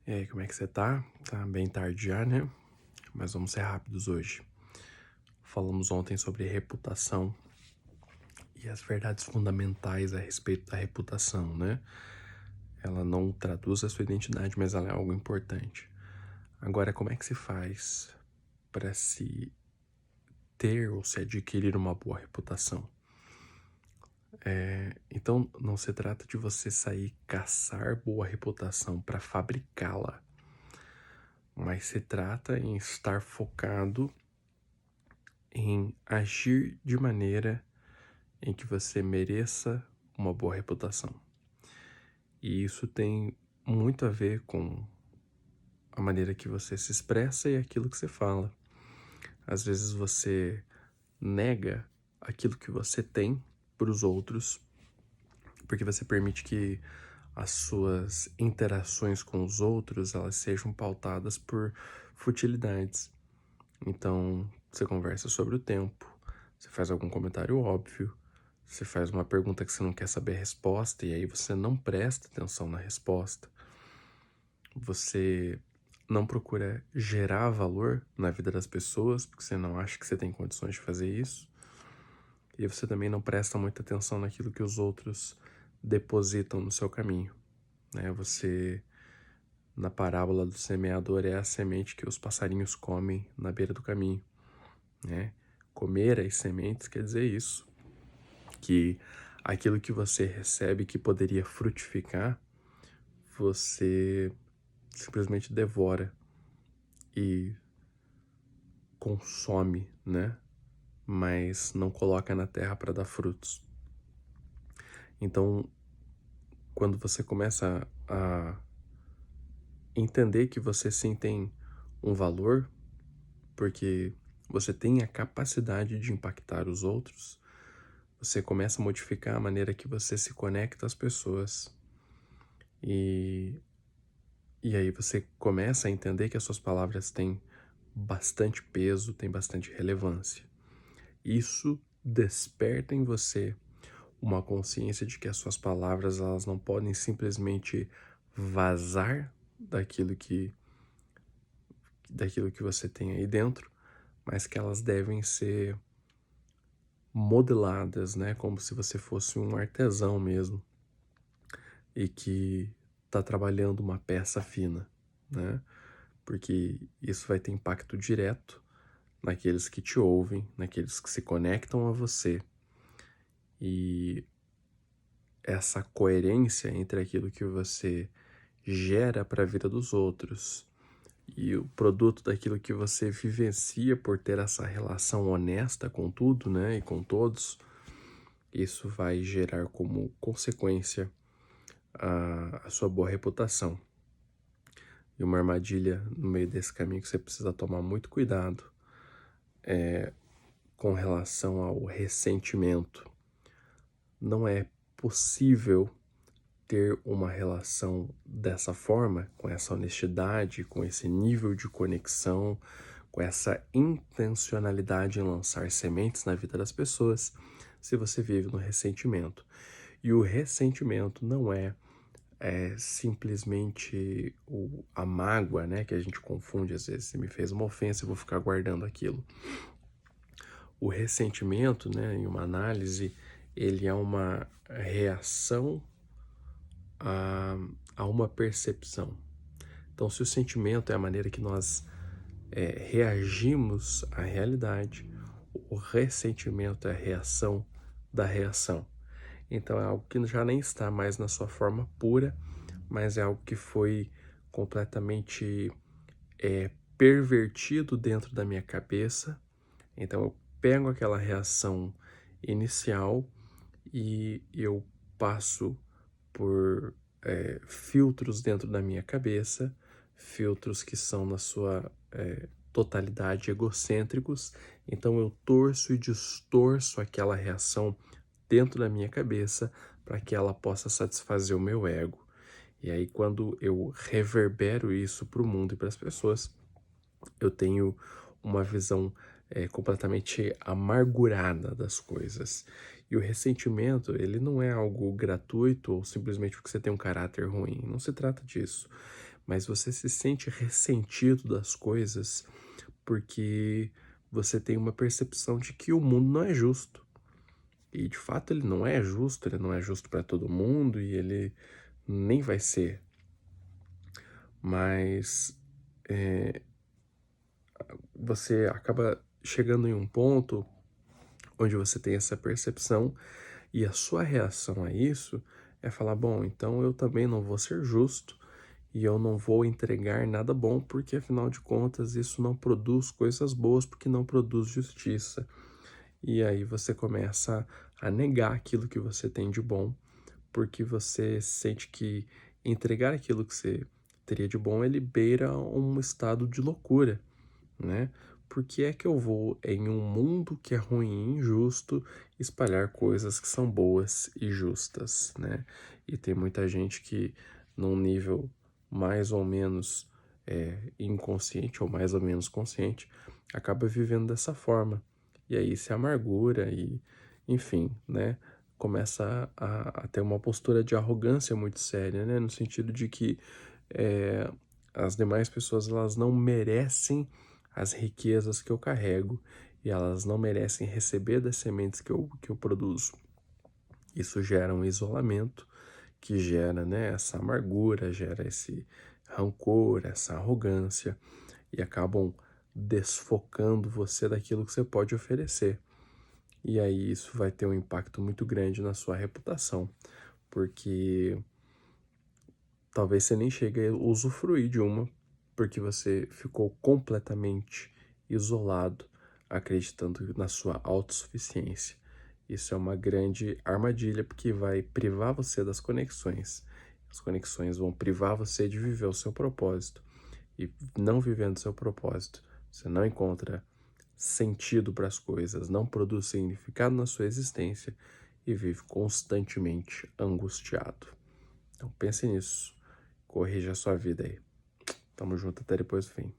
E aí, como é que você tá? Tá bem tarde já, né? Mas vamos ser rápidos hoje. Falamos ontem sobre reputação e as verdades fundamentais a respeito da reputação, né? Ela não traduz a sua identidade, mas ela é algo importante. Agora, como é que se faz para se ter ou se adquirir uma boa reputação? Então, não se trata de você sair caçar boa reputação para fabricá-la, mas se trata em estar focado em agir de maneira em que você mereça uma boa reputação. E isso tem muito a ver com a maneira que você se expressa e aquilo que você fala. Às vezes você nega aquilo que você tem para os outros, porque você permite que as suas interações com os outros elas sejam pautadas por futilidades. Então, você conversa sobre o tempo, você faz algum comentário óbvio, você faz uma pergunta que você não quer saber a resposta e aí você não presta atenção na resposta. Você não procura gerar valor na vida das pessoas, porque você não acha que você tem condições de fazer isso. E você também não presta muita atenção naquilo que os outros depositam no seu caminho, né? Você, na parábola do semeador, é a semente que os passarinhos comem na beira do caminho, né? Comer as sementes quer dizer isso, que aquilo que você recebe que poderia frutificar, você simplesmente devora e consome, né? Mas não coloca na terra para dar frutos. Então, quando você começa a entender que você sim tem um valor, porque você tem a capacidade de impactar os outros, você começa a modificar a maneira que você se conecta às pessoas. E aí você começa a entender que as suas palavras têm bastante peso, têm bastante relevância. Isso desperta em você uma consciência de que as suas palavras elas não podem simplesmente vazar daquilo que você tem aí dentro, mas que elas devem ser modeladas, né, como se você fosse um artesão mesmo e que está trabalhando uma peça fina, né? Porque isso vai ter impacto direto naqueles que te ouvem, naqueles que se conectam a você. E essa coerência entre aquilo que você gera para a vida dos outros e o produto daquilo que você vivencia por ter essa relação honesta com tudo, né, e com todos, isso vai gerar como consequência a sua boa reputação. E uma armadilha no meio desse caminho que você precisa tomar muito cuidado com relação ao ressentimento. Não é possível ter uma relação dessa forma, com essa honestidade, com esse nível de conexão, com essa intencionalidade em lançar sementes na vida das pessoas, se você vive no ressentimento. E o ressentimento não é simplesmente a mágoa, né, que a gente confunde às vezes. Você me fez uma ofensa, eu vou ficar guardando aquilo. O ressentimento, né, em uma análise, ele é uma reação a, a uma percepção. Então, se o sentimento é a maneira que nós reagimos à realidade, o ressentimento é a reação da reação. Então, é algo que já nem está mais na sua forma pura, mas é algo que foi completamente pervertido dentro da minha cabeça. Então, eu pego aquela reação inicial e eu passo por filtros dentro da minha cabeça, filtros que são na sua totalidade egocêntricos, então eu torço e distorço aquela reação dentro da minha cabeça para que ela possa satisfazer o meu ego. E aí quando eu reverbero isso para o mundo e para as pessoas, eu tenho uma visão completamente amargurada das coisas. E o ressentimento, ele não é algo gratuito ou simplesmente porque você tem um caráter ruim. Não se trata disso. mas você se sente ressentido das coisas porque você tem uma percepção de que o mundo não é justo. E de fato ele não é justo para todo mundo e ele nem vai ser. Mas você acaba chegando em um ponto onde você tem essa percepção e a sua reação a isso é falar: bom, então eu também não vou ser justo e eu não vou entregar nada bom, porque afinal de contas isso não produz coisas boas, porque não produz justiça. E aí você começa a negar aquilo que você tem de bom, porque você sente que entregar aquilo que você teria de bom ele beira um estado de loucura, né? Por que é que eu vou, em um mundo que é ruim e injusto, espalhar coisas que são boas e justas, né? E tem muita gente que, num nível mais ou menos inconsciente ou mais ou menos consciente, acaba vivendo dessa forma. E aí se amargura e, enfim, né? Começa a ter uma postura de arrogância muito séria, né? No sentido de que é, as demais pessoas elas não merecem as riquezas que eu carrego e elas não merecem receber das sementes que eu produzo. Isso gera um isolamento que gera, né, essa amargura, gera esse rancor, essa arrogância e acabam desfocando você daquilo que você pode oferecer. E aí isso vai ter um impacto muito grande na sua reputação, porque talvez você nem chegue a usufruir de uma, porque você ficou completamente isolado, acreditando na sua autossuficiência. Isso é uma grande armadilha, porque vai privar você das conexões. As conexões vão privar você de viver o seu propósito. E não vivendo o seu propósito, você não encontra sentido para as coisas, não produz significado na sua existência e vive constantemente angustiado. Então pense nisso. Corrija a sua vida aí. Tamo junto até depois do fim.